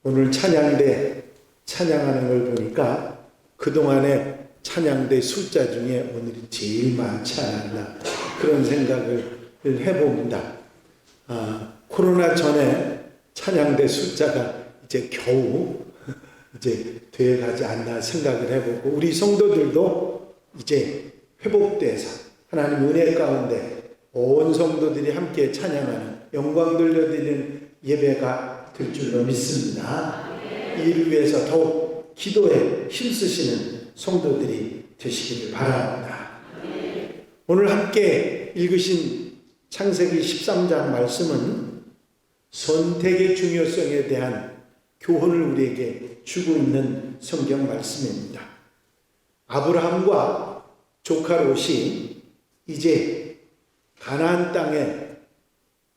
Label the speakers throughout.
Speaker 1: 오늘 찬양대 찬양하는 걸 보니까 그동안의 찬양대 숫자 중에 오늘이 제일 많지 않았나 그런 생각을 해봅니다. 코로나 전에 찬양대 숫자가 이제 겨우 이제 되어가지 않나 생각을 해보고, 우리 성도들도 이제 회복돼서 하나님 은혜 가운데 온 성도들이 함께 찬양하는 영광 돌려드리는 예배가 될 줄로 믿습니다. 이를 위해서 더욱 기도에 힘쓰시는 성도들이 되시기를 바랍니다. 오늘 함께 읽으신 창세기 13장 말씀은 선택의 중요성에 대한 교훈을 우리에게 주고 있는 성경 말씀입니다. 아브라함과 조카 롯이 이제 가나안 땅에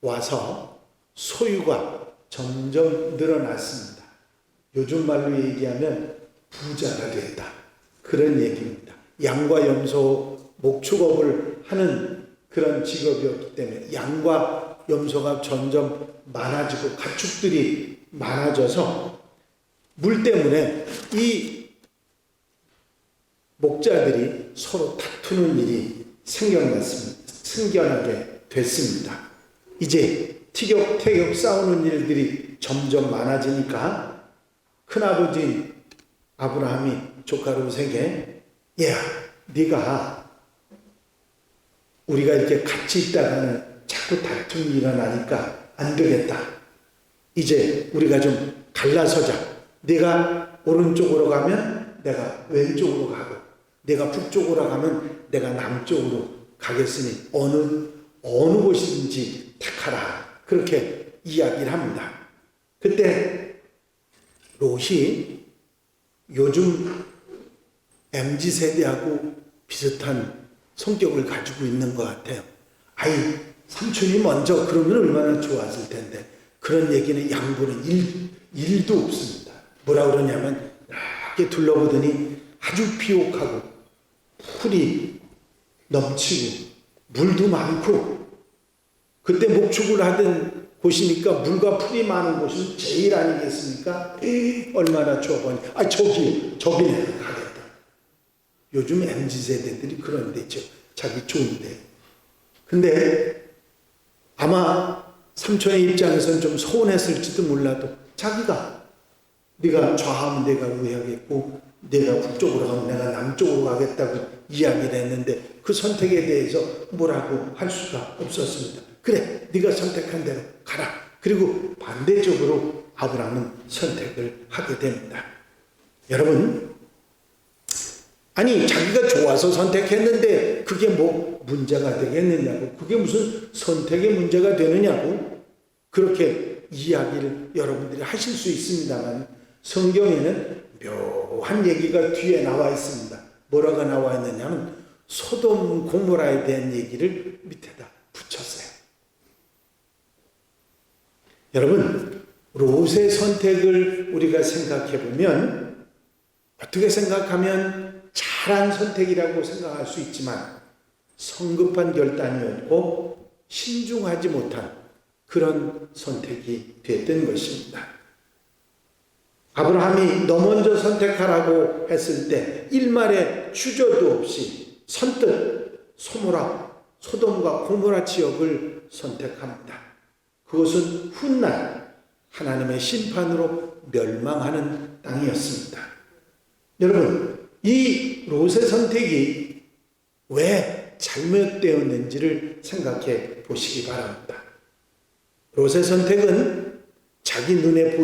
Speaker 1: 와서 소유가 점점 늘어났습니다. 요즘 말로 얘기하면 부자가 됐다, 그런 얘기입니다. 양과 염소 목축업을 하는 그런 직업이었기 때문에 양과 염소가 점점 많아지고 가축들이 많아져서 물 때문에 이 목자들이 서로 다투는 일이 생겨나게 됐습니다. 이제 티격태격 싸우는 일들이 점점 많아지니까 큰아버지 아브라함이 조카 롯에게, 야, 네가 우리가 이렇게 같이 있다가는 자꾸 다툼이 일어나니까 안 되겠다. 이제 우리가 좀 갈라서자. 네가 오른쪽으로 가면 내가 왼쪽으로 가고, 내가 북쪽으로 가면 내가 남쪽으로 가겠으니 어느 곳이든지 택하라. 그렇게 이야기를 합니다. 그때 롯이 요즘 MZ세대하고 비슷한 성격을 가지고 있는 것 같아요. 아이, 삼촌이 먼저 그러면 얼마나 좋았을 텐데, 그런 얘기는 양보는 일도 없습니다. 뭐라 그러냐면, 이렇게 둘러보더니 아주 비옥하고 풀이 넘치고 물도 많고, 그때 목축을 하던 곳이니까 물과 풀이 많은 곳은 제일 아니겠습니까? 얼마나 좋아 보니, 저기네 가겠다. 요즘 MZ세대들이 그런 데죠. 자기 좋은데. 근데 아마 삼촌의 입장에서는 좀 서운했을지도 몰라도, 자기가 네가 좌하면 내가 우회하겠고 내가 북쪽으로 가면 내가 남쪽으로 가겠다고 이야기를 했는데 그 선택에 대해서 뭐라고 할 수가 없었습니다. 그래, 네가 선택한 대로 가라. 그리고 반대적으로 아브라함은 선택을 하게 됩니다. 여러분, 아니 자기가 좋아서 선택했는데 그게 뭐 문제가 되겠느냐고, 그게 무슨 선택의 문제가 되느냐고 그렇게 이야기를 여러분들이 하실 수 있습니다만, 성경에는 묘한 얘기가 뒤에 나와 있습니다. 뭐라고 나와 있느냐면 소돔 고모라에 대한 얘기를 밑에다 붙였어요. 여러분, 롯의 선택을 우리가 생각해 보면 어떻게 생각하면 잘한 선택이라고 생각할 수 있지만 성급한 결단이었고 신중하지 못한 그런 선택이 됐던 것입니다. 아브라함이 너 먼저 선택하라고 했을 때 일말의 주저도 없이 선뜻 소돔과 고모라 지역을 선택합니다. 그것은 훗날 하나님의 심판으로 멸망하는 땅이었습니다. 여러분, 이 롯의 선택이 왜 잘못되었는지를 생각해 보시기 바랍니다. 롯의 선택은 자기 눈에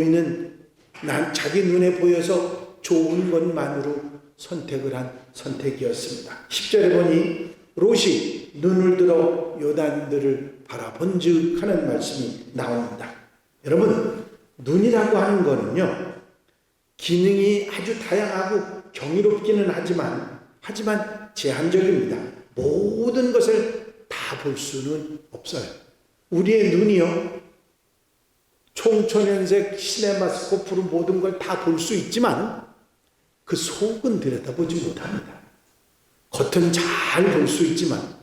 Speaker 1: 보여서 좋은 것만으로 선택을 한 선택이었습니다. 10절에 보니 롯이 눈을 들어 요단들을 바라본즉 하는 말씀이 나옵니다. 여러분, 눈이라고 하는 거는요, 기능이 아주 다양하고 경이롭기는 하지만 제한적입니다. 모든 것을 다 볼 수는 없어요. 우리의 눈이요, 총천연색 시네마스코프로 모든 걸 다 볼 수 있지만 그 속은 들여다보지 못합니다. 겉은 잘 볼 수 있지만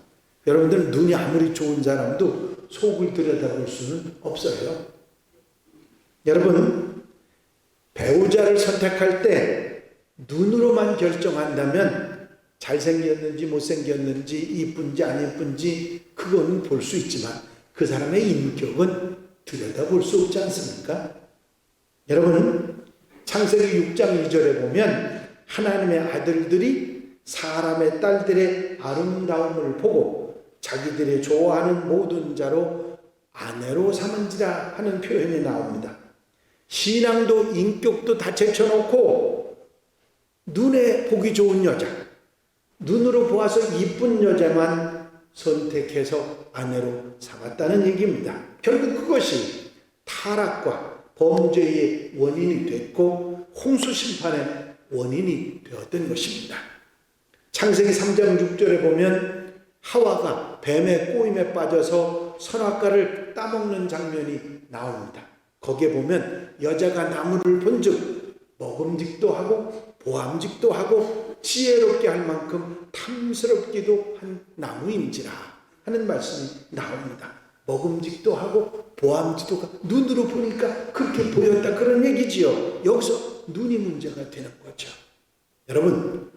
Speaker 1: 여러분들 눈이 아무리 좋은 사람도 속을 들여다볼 수는 없어요. 여러분, 눈이라고 하는 것은요, 기능이 아주 다양하고 경이롭기는 하지만 제한적입니다. 모든 것을 다 볼 수는 없어요. 우리의 눈이요, 총천연색 시네마스코프로 모든 걸 다 볼 수 있지만 그 속은 들여다보지 못합니다. 겉은 잘 볼 수 있지만 여러분들 눈이 아무리 좋은 사람도 속을 들여다볼 수는 없어요. 배우자를 선택할 때 눈으로만 결정한다면 잘생겼는지 못생겼는지 이쁜지 안 이쁜지 그거는 볼 수 있지만 그 사람의 인격은 들여다볼 수 없지 않습니까? 여러분, 창세기 6장 2절에 보면 하나님의 아들들이 사람의 딸들의 아름다움을 보고 자기들이 좋아하는 모든 자로 아내로 삼은지라 하는 표현이 나옵니다. 신앙도 인격도 다 제쳐놓고 눈에 보기 좋은 여자, 눈으로 보아서 이쁜 여자만 선택해서 아내로 삼았다는 얘기입니다. 결국 그것이 타락과 범죄의 원인이 됐고 홍수 심판의 원인이 되었던 것입니다. 창세기 3장 6절에 보면 하와가 뱀의 꼬임에 빠져서 선악과를 따먹는 장면이 나옵니다. 거기에 보면 여자가 나무를 본즉 먹음직도 하고 보암직도 하고 지혜롭게 할 만큼 탐스럽기도 한 나무인지라 하는 말씀이 나옵니다. 먹음직도 하고 보암직도 하고 눈으로 보니까 그렇게 보였다 그런 얘기지요. 여기서 눈이 문제가 되는 거죠. 여러분,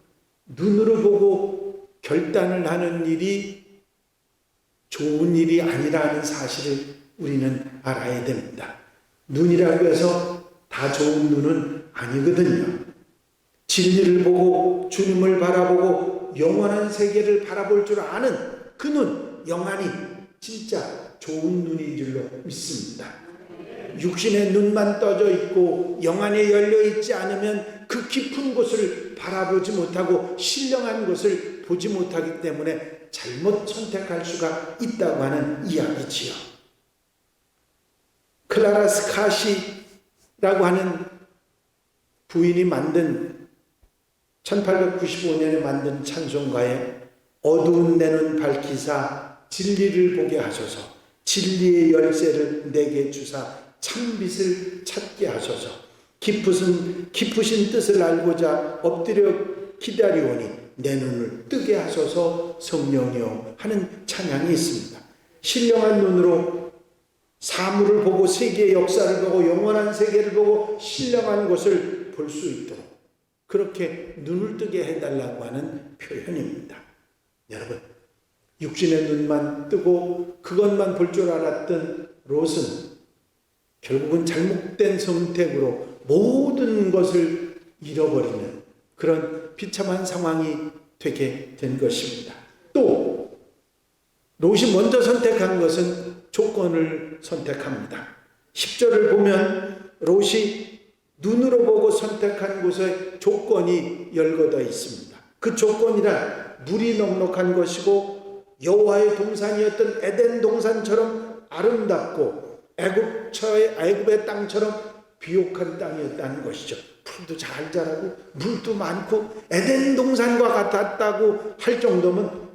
Speaker 1: 눈으로 보고 결단을 하는 일이 좋은 일이 아니라는 사실을 우리는 알아야 됩니다. 눈이라고 해서 다 좋은 눈은 아니거든요. 진리를 보고 주님을 바라보고 영원한 세계를 바라볼 줄 아는 그 눈, 영안이 진짜 좋은 눈인 줄로 믿습니다. 육신의 눈만 떠져 있고 영안에 열려 있지 않으면 그 깊은 곳을 바라보지 못하고 신령한 것을 보지 못하기 때문에 잘못 선택할 수가 있다고 하는 이야기지요. 클라라 스카시라고 하는 부인이 만든 1895년에 만든 찬송가에 어두운 내 눈 밝히사 진리를 보게 하소서 진리의 열쇠를 내게 주사 참빛을 찾게 하소서 깊으신 뜻을 알고자 엎드려 기다리오니 내 눈을 뜨게 하소서 성령이여 하는 찬양이 있습니다. 신령한 눈으로 사물을 보고 세계의 역사를 보고 영원한 세계를 보고 신령한 것을 볼 수 있도록 그렇게 눈을 뜨게 해달라고 하는 표현입니다. 여러분, 육신의 눈만 뜨고 그것만 볼 줄 알았던 롯은 결국은 잘못된 선택으로 모든 것을 잃어버리는 그런 비참한 상황이 되게 된 것입니다. 또 롯이 먼저 선택한 것은 조건을 선택합니다. 10절을 보면 롯이 눈으로 보고 선택한 곳에 조건이 열거되어 있습니다. 그 조건이란 물이 넉넉한 것이고 여호와의 동산이었던 에덴 동산처럼 아름답고 애굽의 땅처럼 비옥한 땅이었다는 것이죠. 풀도 잘 자라고 물도 많고 에덴 동산과 같았다고 할 정도면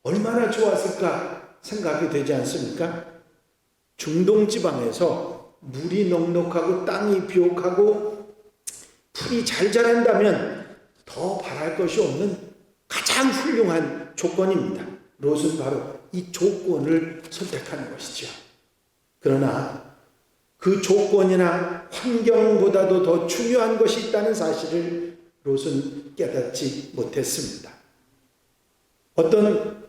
Speaker 1: 얼마나 좋았을까 생각이 되지 않습니까? 중동 지방에서 물이 넉넉하고 땅이 비옥하고 풀이 잘 자란다면 더 바랄 것이 없는 가장 훌륭한 조건입니다. 롯은 바로 이 조건을 선택하는 것이죠. 그러나 그 조건이나 환경보다도 더 중요한 것이 있다는 사실을 롯은 깨닫지 못했습니다. 어떤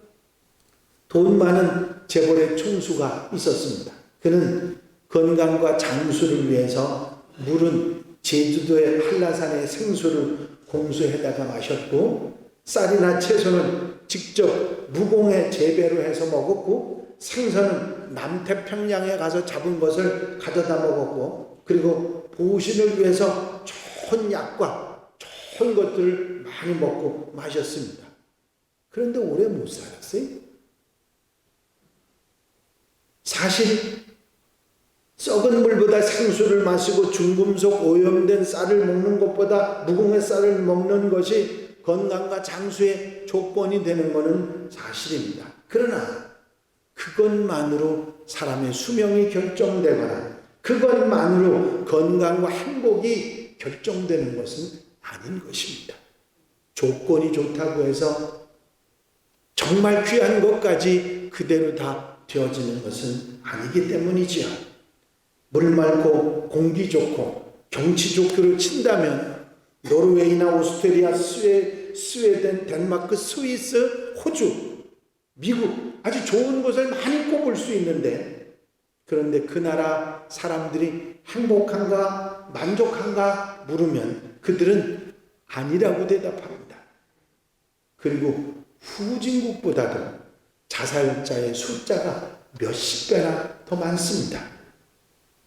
Speaker 1: 돈 많은 재벌의 총수가 있었습니다. 그는 건강과 장수를 위해서 물은 제주도의 한라산의 생수를 공수해다가 마셨고 쌀이나 채소는 직접 무공해 재배로 해서 먹었고 생선은 남태평양에 가서 잡은 것을 가져다 먹었고 그리고 보신을 위해서 좋은 약과 좋은 것들을 많이 먹고 마셨습니다. 그런데 오래 못 살았어요. 사실 썩은 물보다 생수를 마시고 중금속 오염된 쌀을 먹는 것보다 무공의 쌀을 먹는 것이 건강과 장수의 조건이 되는 것은 사실입니다. 그러나 그것만으로 사람의 수명이 결정되거나 그것만으로 건강과 행복이 결정되는 것은 아닌 것입니다. 조건이 좋다고 해서 정말 귀한 것까지 그대로 다 되어지는 것은 아니기 때문이지요. 물 맑고 공기 좋고 경치 좋기로 친다면 노르웨이나 오스트레일리아, 스웨덴, 덴마크, 스위스, 호주, 미국 아주 좋은 곳을 많이 꼽을 수 있는데, 그런데 그 나라 사람들이 행복한가 만족한가 물으면 그들은 아니라고 대답합니다. 그리고 후진국보다도 자살자의 숫자가 몇십 배나 더 많습니다.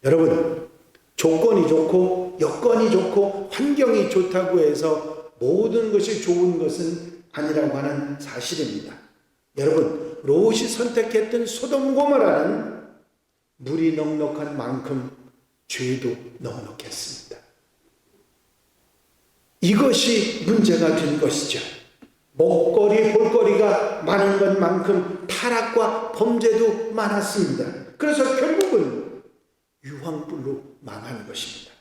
Speaker 1: 여러분, 조건이 좋고 여건이 좋고 환경이 좋다고 해서 모든 것이 좋은 것은 아니라고 하는 사실입니다. 여러분, 롯이 선택했던 소돔 고모라는 물이 넉넉한 만큼 죄도 넉넉했습니다. 이것이 문제가 된 것이죠. 먹거리, 볼거리가 많은 것만큼 타락과 범죄도 많았습니다. 그래서 결국은 유황불로 망하는 것입니다.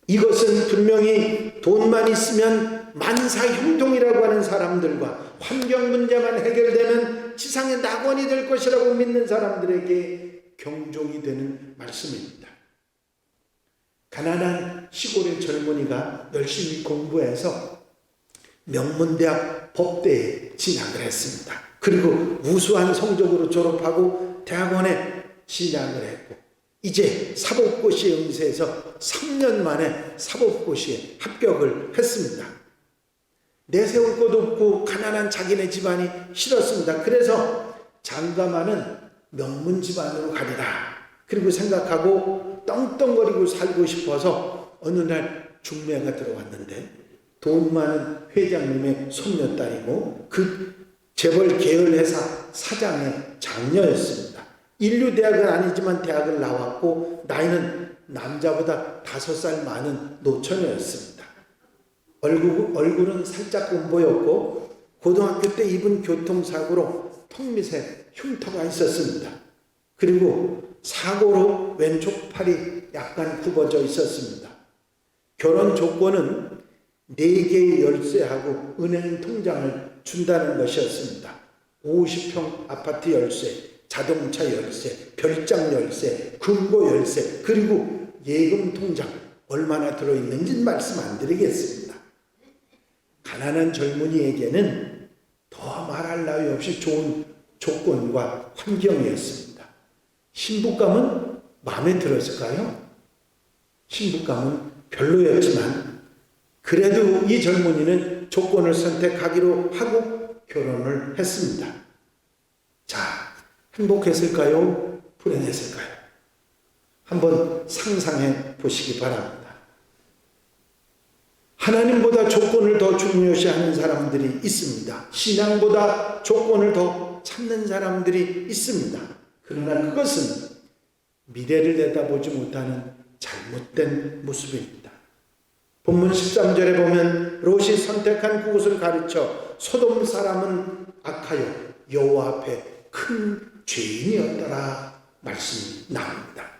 Speaker 1: 이것은 분명히 돈만 있으면 만사형통이라고 하는 사람들과 환경 문제만 해결되면 지상의 낙원이 될 것이라고 믿는 사람들에게 경종이 되는 말씀입니다. 가난한 시골의 젊은이가 열심히 공부해서 명문대학 법대에 진학을 했습니다. 그리고 우수한 성적으로 졸업하고 대학원에 진학을 했고, 이제 사법고시에 응시해서 3년 만에 사법고시에 합격을 했습니다. 내세울 것도 없고 가난한 자기네 집안이 싫었습니다. 그래서 장가만은 명문 집안으로 가리라 그리고 생각하고 떵떵거리고 살고 싶어서 어느 날 중매가 들어왔는데, 돈 많은 회장님의 손녀딸이고 그 재벌 계열회사 사장의 장녀였습니다. 인류대학은 아니지만 대학을 나왔고 나이는 남자보다 5살 많은 노처녀였습니다. 얼굴은 살짝 곰보였고 고등학교 때 입은 교통사고로 턱밑에 흉터가 있었습니다. 그리고 사고로 왼쪽 팔이 약간 굽어져 있었습니다. 결혼 조건은 4개의 열쇠하고 은행 통장을 준다는 것이었습니다. 50평 아파트 열쇠, 자동차 열쇠, 별장 열쇠, 금고 열쇠, 그리고 예금 통장 얼마나 들어있는지는 말씀 안 드리겠습니다. 가난한 젊은이에게는 더 말할 나위 없이 좋은 조건과 환경이었습니다. 신부감은 마음에 들었을까요? 신부감은 별로였지만 그래도 이 젊은이는 조건을 선택하기로 하고 결혼을 했습니다. 자, 행복했을까요? 불행했을까요? 한번 상상해 보시기 바랍니다. 하나님보다 조건을 더 중요시하는 사람들이 있습니다. 신앙보다 조건을 더 찾는 사람들이 있습니다. 그러나 그것은 미래를 내다보지 못하는 잘못된 모습입니다. 본문 13절에 보면 롯이 선택한 그곳을 가르쳐 소돔 사람은 악하여 여호와 앞에 큰 죄인이었더라 말씀이 나옵니다.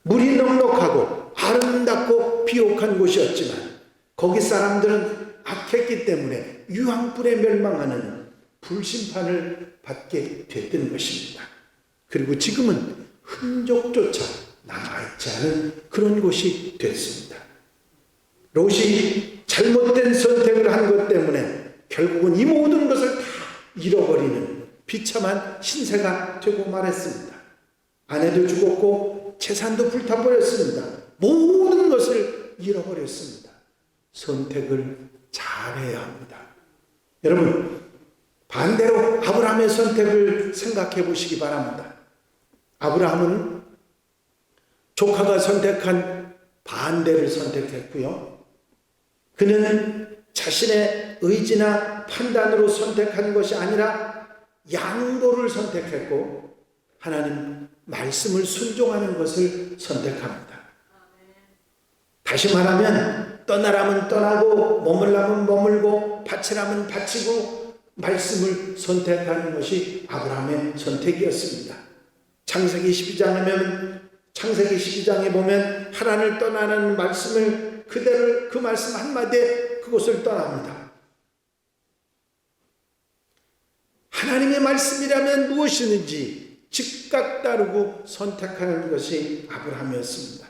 Speaker 1: 물이 넉넉하고 아름답고 비옥한 곳이었지만 거기 사람들은 악했기 때문에 유황불에 멸망하는 불심판을 받게 됐던 것입니다. 그리고 지금은 흔적조차 남아있지 않은 그런 곳이 됐습니다. 롯이 잘못된 선택을 한 것 때문에 결국은 이 모든 것을 다 잃어버리는 비참한 신세가 되고 말했습니다. 아내도 죽었고 재산도 불타버렸습니다. 모든 것을 잃어버렸습니다. 선택을 잘해야 합니다. 여러분, 반대로 아브라함의 선택을 생각해 보시기 바랍니다. 아브라함은 조카가 선택한 반대를 선택했고요. 그는 자신의 의지나 판단으로 선택한 것이 아니라 양보를 선택했고 하나님 말씀을 순종하는 것을 선택합니다. 다시 말하면 떠나라면 떠나고 머물라면 머물고 바치라면 바치고 말씀을 선택하는 것이 아브라함의 선택이었습니다. 창세기 12장에 보면 하나님을 떠나는 말씀을 그대로 그 말씀 한마디에 그곳을 떠납니다. 하나님의 말씀이라면 무엇이든지 즉각 따르고 선택하는 것이 아브라함이었습니다.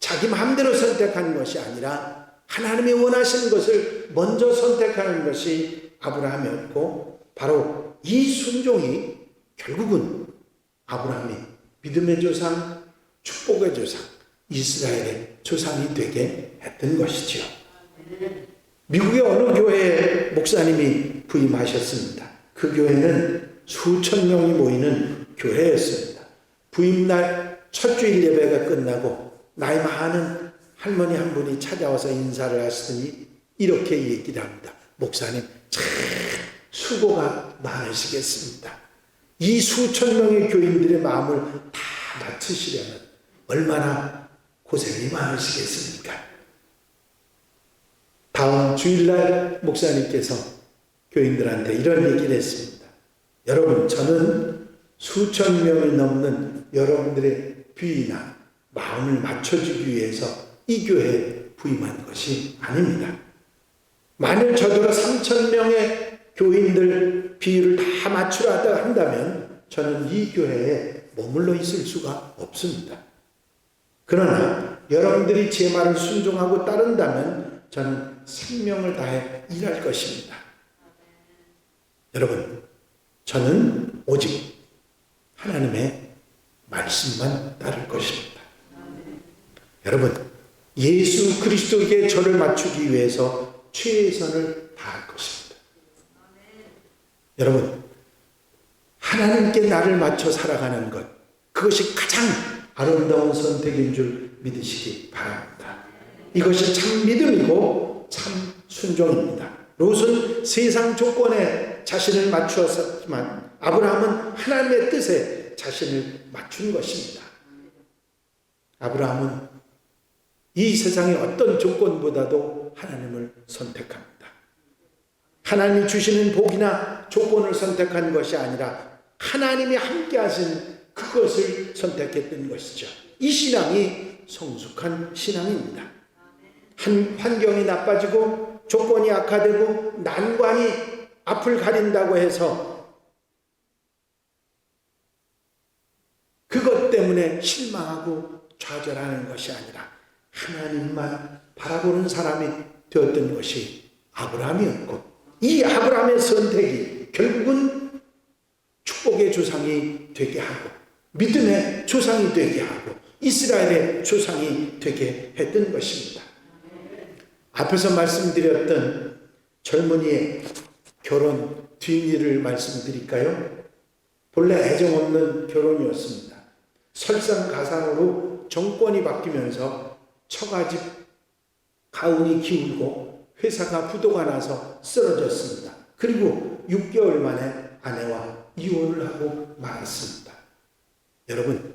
Speaker 1: 자기 마음대로 선택하는 것이 아니라 하나님이 원하시는 것을 먼저 선택하는 것이 아브라함이었고, 바로 이 순종이 결국은 아브라함이 믿음의 조상, 축복의 조상, 이스라엘의 조상이 되게 했던 것이지요. 미국의 어느 교회에 목사님이 부임하셨습니다. 그 교회는 수천 명이 모이는 교회였습니다. 부임날 첫 주일 예배가 끝나고 나이 많은 할머니 한 분이 찾아와서 인사를 하시더니 이렇게 얘기를 합니다. 목사님, 참 수고가 많으시겠습니다. 이 수천 명의 교인들의 마음을 다 맞추시려면 얼마나 고생이 많으시겠습니까? 다음 주일날 목사님께서 교인들한테 이런 얘기를 했습니다. 여러분, 저는 수천 명이 넘는 여러분들의 비위나 마음을 맞춰주기 위해서 이 교회에 부임한 것이 아닙니다. 만일 저더러 3천 명의 교인들 비율을 다 맞추려 한다면 저는 이 교회에 머물러 있을 수가 없습니다. 그러나 여러분들이 제 말을 순종하고 따른다면 저는 생명을 다해 일할 것입니다. 여러분, 저는 오직 하나님의 말씀만 따를 것입니다. 여러분, 예수 그리스도에게 저를 맞추기 위해서 최선을 다할 것입니다. 여러분, 하나님께 나를 맞춰 살아가는 것, 그것이 가장 아름다운 선택인 줄 믿으시기 바랍니다. 이것이 참 믿음이고 참 순종입니다. 롯은 세상 조건에 자신을 맞추었지만 아브라함은 하나님의 뜻에 자신을 맞춘 것입니다. 아브라함은 이 세상의 어떤 조건보다도 하나님을 선택합니다. 하나님이 주시는 복이나 조건을 선택한 것이 아니라 하나님이 함께 하신 그것을 선택했던 것이죠. 이 신앙이 성숙한 신앙입니다. 한 환경이 나빠지고 조건이 악화되고 난관이 앞을 가린다고 해서 그것 때문에 실망하고 좌절하는 것이 아니라 하나님만 바라보는 사람이 되었던 것이 아브라함이었고, 이 아브라함의 선택이 결국은 축복의 조상이 되게 하고 믿음의 조상이 되게 하고 이스라엘의 조상이 되게 했던 것입니다. 앞에서 말씀드렸던 젊은이의 결혼 뒷일을 말씀드릴까요? 본래 애정 없는 결혼이었습니다. 설상가상으로 정권이 바뀌면서 처가집 가운이 기울고 회사가 부도가 나서 쓰러졌습니다. 그리고 6개월 만에 아내와 이혼을 하고 말았습니다. 여러분,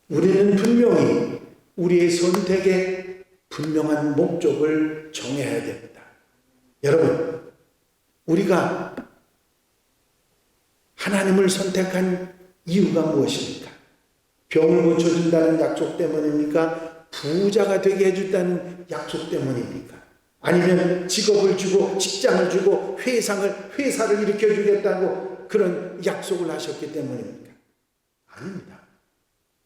Speaker 1: 우리는 분명히 우리의 선택에 분명한 목적을 정해야 됩니다. 여러분, 우리가 하나님을 선택한 이유가 무엇입니까? 병을 고쳐준다는 약속 때문입니까? 부자가 되게 해준다는 약속 때문입니까? 아니면 직업을 주고 직장을 주고 회사를 일으켜주겠다고 그런 약속을 하셨기 때문입니까? 아닙니다.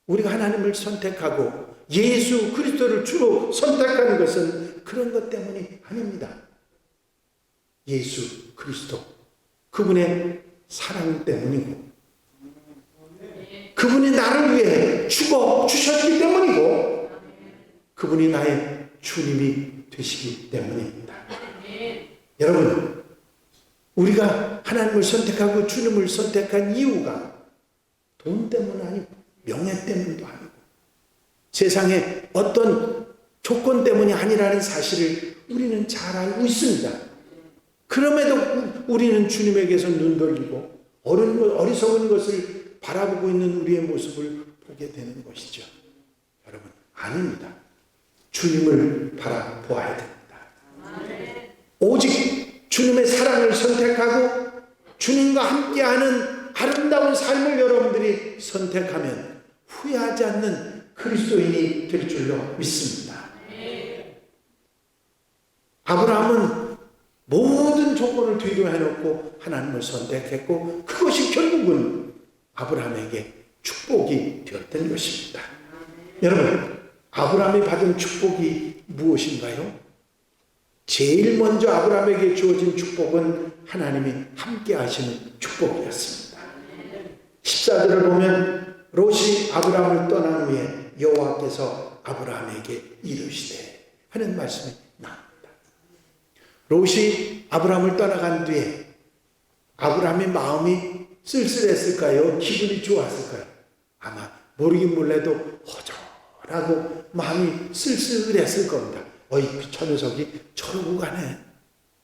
Speaker 1: 우리가 하나님을 선택하고 예수 그리스도를 주로 선택하는 것은 그런 것 때문이 아닙니다. 예수 그리스도, 그분의 사랑 때문이고 그분이 나를 위해 죽어 주셨기 때문이고 그분이 나의 주님이 되시기 때문입니다. 여러분, 우리가 하나님을 선택하고 주님을 선택한 이유가 돈 때문 아니고 명예 때문도 아니고 세상의 어떤 조건 때문이 아니라는 사실을 우리는 잘 알고 있습니다. 그럼에도 우리는 주님에게서 눈 돌리고 어리석은 것을 바라보고 있는 우리의 모습을 보게 되는 것이죠. 여러분, 아닙니다. 주님을 바라보아야 됩니다. 오직 주님의 사랑을 선택하고 주님과 함께하는 아름다운 삶을 여러분들이 선택하면 후회하지 않는 그리스도인이 될 줄로 믿습니다. 아브라함은 모든 조건을 뒤로 해놓고 하나님을 선택했고 그것이 결국은 아브라함에게 축복이 되었던 것입니다. 여러분, 아브라함이 받은 축복이 무엇인가요? 제일 먼저 아브라함에게 주어진 축복은 하나님이 함께 하시는 축복이었습니다. 14절을 보면 롯이 아브라함을 떠난 후에 여호와께서 아브라함에게 이르시되 하는 말씀이 나옵니다. 롯이 아브라함을 떠나간 뒤에 아브라함의 마음이 쓸쓸했을까요? 기분이 좋았을까요? 아마 모르긴 몰라도 허전하고 마음이 쓸쓸했을 겁니다. 어이, 저 녀석이 저러고 가네.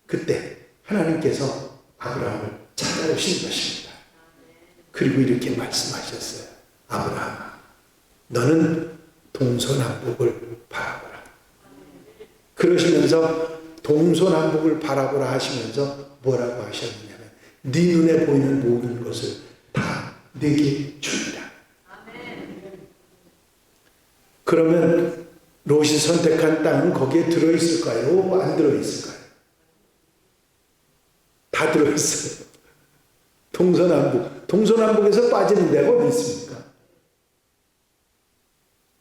Speaker 1: 그때 하나님께서 아브라함을 찾아오신 것입니다. 그리고 이렇게 말씀하셨어요. 아브라함아, 너는 동서남북을 바라보라. 그러시면서 동서남북을 바라보라 하시면서 뭐라고 하셨느냐면 네 눈에 보이는 모든 것을 다 내게 주리라. 그러면 롯이 선택한 땅은 거기에 들어있을까요? 안 들어있을까요? 다 들어있어요. 동서남북에서 빠지는 데가 어디 있습니까?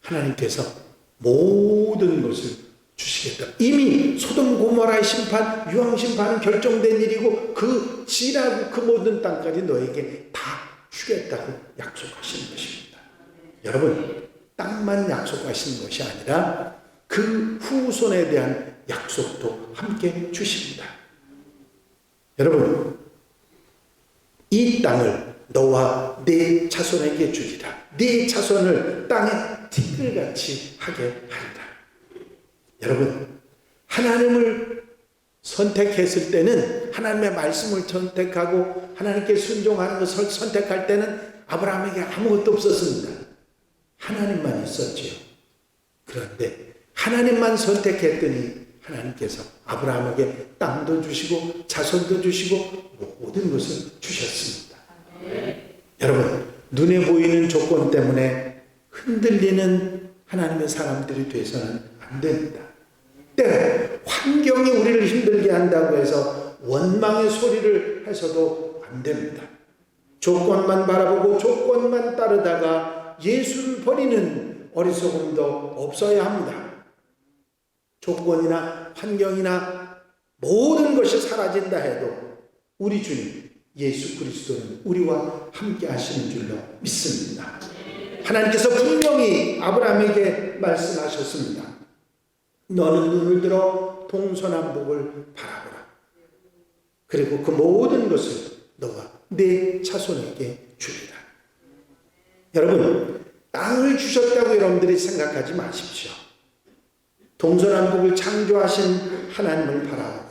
Speaker 1: 하나님께서 모든 것을 주시겠다. 이미 소돔 고모라의 심판, 유황 심판은 결정된 일이고 그 지나고 그 모든 땅까지 너에게 다 주겠다고 약속하시는 것입니다. 여러분, 땅만 약속하시는 것이 아니라 그 후손에 대한 약속도 함께 주십니다. 여러분, 이 땅을 너와 네 자손에게 주리라. 네 자손을 땅에 티끌같이 하게 하리라. 여러분, 하나님을 선택했을 때는, 하나님의 말씀을 선택하고 하나님께 순종하는 것을 선택할 때는 아브라함에게 아무것도 없었습니다. 하나님만 있었지요. 그런데 하나님만 선택했더니 하나님께서 아브라함에게 땅도 주시고 자손도 주시고 모든 것을 주셨습니다. 여러분, 눈에 보이는 조건 때문에 흔들리는 하나님의 사람들이 돼서는 안 됩니다. 때로 환경이 우리를 힘들게 한다고 해서 원망의 소리를 해서도 안 됩니다. 조건만 바라보고 조건만 따르다가 예수를 버리는 어리석음도 없어야 합니다. 조건이나 환경이나 모든 것이 사라진다 해도 우리 주님 예수 그리스도는 우리와 함께 하시는 줄로 믿습니다. 하나님께서 분명히 아브라함에게 말씀하셨습니다. 너는 눈을 들어 동서남북을 바라보라. 그리고 그 모든 것을 너와 내 자손에게 주리라. 여러분, 땅을 주셨다고 여러분들이 생각하지 마십시오. 동서남북을 창조하신 하나님을 바라보고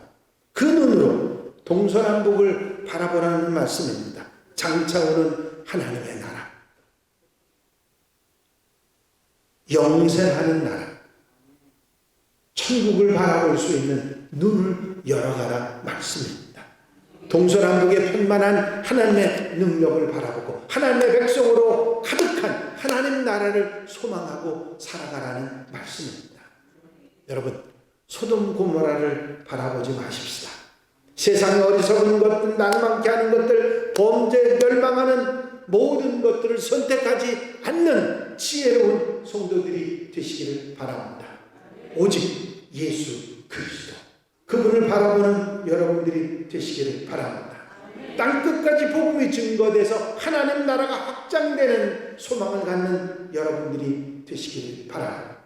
Speaker 1: 그 눈으로 동서남북을 바라보라는 말씀입니다. 장차 오는 하나님의 나라, 영생하는 나라, 천국을 바라볼 수 있는 눈을 열어가라 말씀입니다. 동서남북에 편만한 하나님의 능력을 바라보고 하나님의 백성으로 가득한 하나님 나라를 소망하고 살아가라는 말씀입니다. 여러분, 소돔 고모라를 바라보지 마십시다. 세상의 어리석은 것들, 낭만케 하는 것들, 범죄 멸망하는 모든 것들을 선택하지 않는 지혜로운 성도들이 되시기를 바랍니다. 오직 예수 그리스도, 그분을 바라보는 여러분들이 되시기를 바랍니다. 땅끝까지 복음이 증거돼서 하나님 나라가 확장되는 소망을 갖는 여러분들이 되시기를 바랍니다.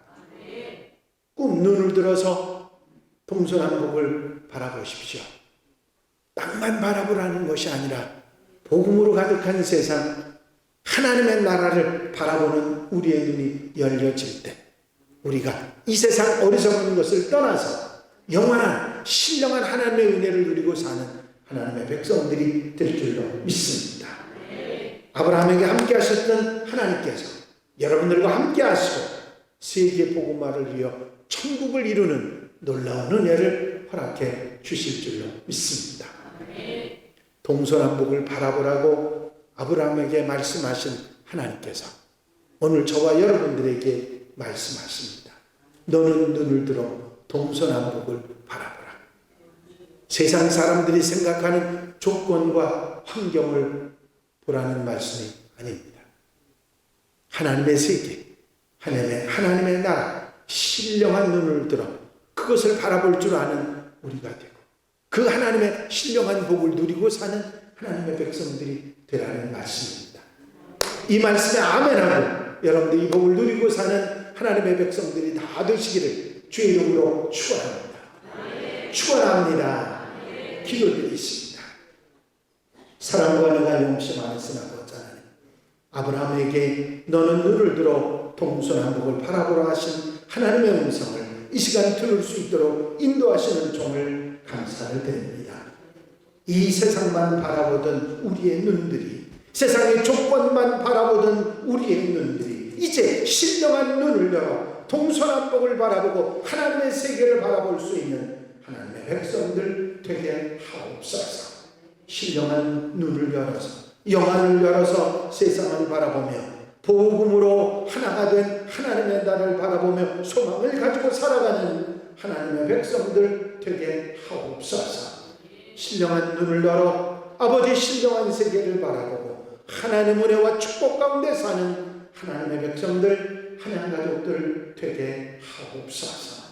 Speaker 1: 꼭 눈을 들어서 동서남북을 바라보십시오. 땅만 바라보라는 것이 아니라 복음으로 가득한 세상, 하나님의 나라를 바라보는 우리의 눈이 열려질 때 우리가 이 세상 어리석은 것을 떠나서 영원한 신령한 하나님의 은혜를 누리고 사는 하나님의 백성들이 될 줄로 믿습니다. 아브라함에게 함께 하셨던 하나님께서 여러분들과 함께 하시고 세계 복음화를 위하여 천국을 이루는 놀라운 은혜를 허락해 주실 줄로 믿습니다. 동서남북을 바라보라고 아브라함에게 말씀하신 하나님께서 오늘 저와 여러분들에게 말씀하십니다. 너는 눈을 들어 동서남북을 바라보라. 세상 사람들이 생각하는 조건과 환경을 보라는 말씀이 아닙니다. 하나님의 세계, 하나님의 나라, 신령한 눈을 들어 그것을 바라볼 줄 아는 우리가 되고 그 하나님의 신령한 복을 누리고 사는 하나님의 백성들이 되라는 말씀입니다. 이 말씀에 아멘하고 여러분들 이 복을 누리고 사는 하나님의 백성들이 다 되시기를 주의 이름으로 축원합니다. 축원합니다. 기도드리십니다. 사랑과 내가 용심 안에서 나고 하나님, 아브라함에게 너는 눈을 들어 동서남 북을 바라보라 하신 하나님의 음성을 이 시간 들을 수 있도록 인도하시는 종을 감사를 드립니다. 이 세상만 바라보던 우리의 눈들이, 세상의 조건만 바라보던 우리의 눈들이 이제 신령한 눈을 열어 동서남북을 바라보고 하나님의 세계를 바라볼 수 있는 하나님의 백성들 되게 하옵소서. 신령한 눈을 열어서, 영안을 열어서 세상을 바라보며 복음으로 하나가 된 하나님의 나라를 바라보며 소망을 가지고 살아가는 하나님의 백성들 되게 하옵소서. 신령한 눈을 열어 아버지 신령한 세계를 바라보고 하나님의 은혜와 축복 가운데 사는 하나님의 백성들, 하나님 가족들 되게 하옵소서.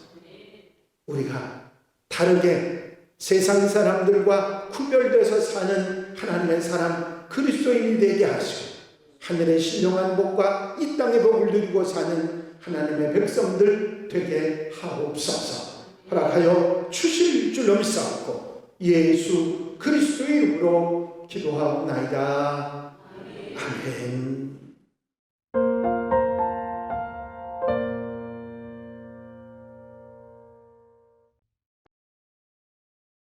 Speaker 1: 우리가 다르게 세상 사람들과 구별돼서 사는 하나님의 사람 그리스도인이 되게 하시고 하늘의 신령한 복과 이 땅의 복을 누리고 사는 하나님의 백성들 되게 하옵소서. 허락하여 주실 줄로 믿사옵고 예수 그리스도의 이름으로 기도하옵나이다. 아멘.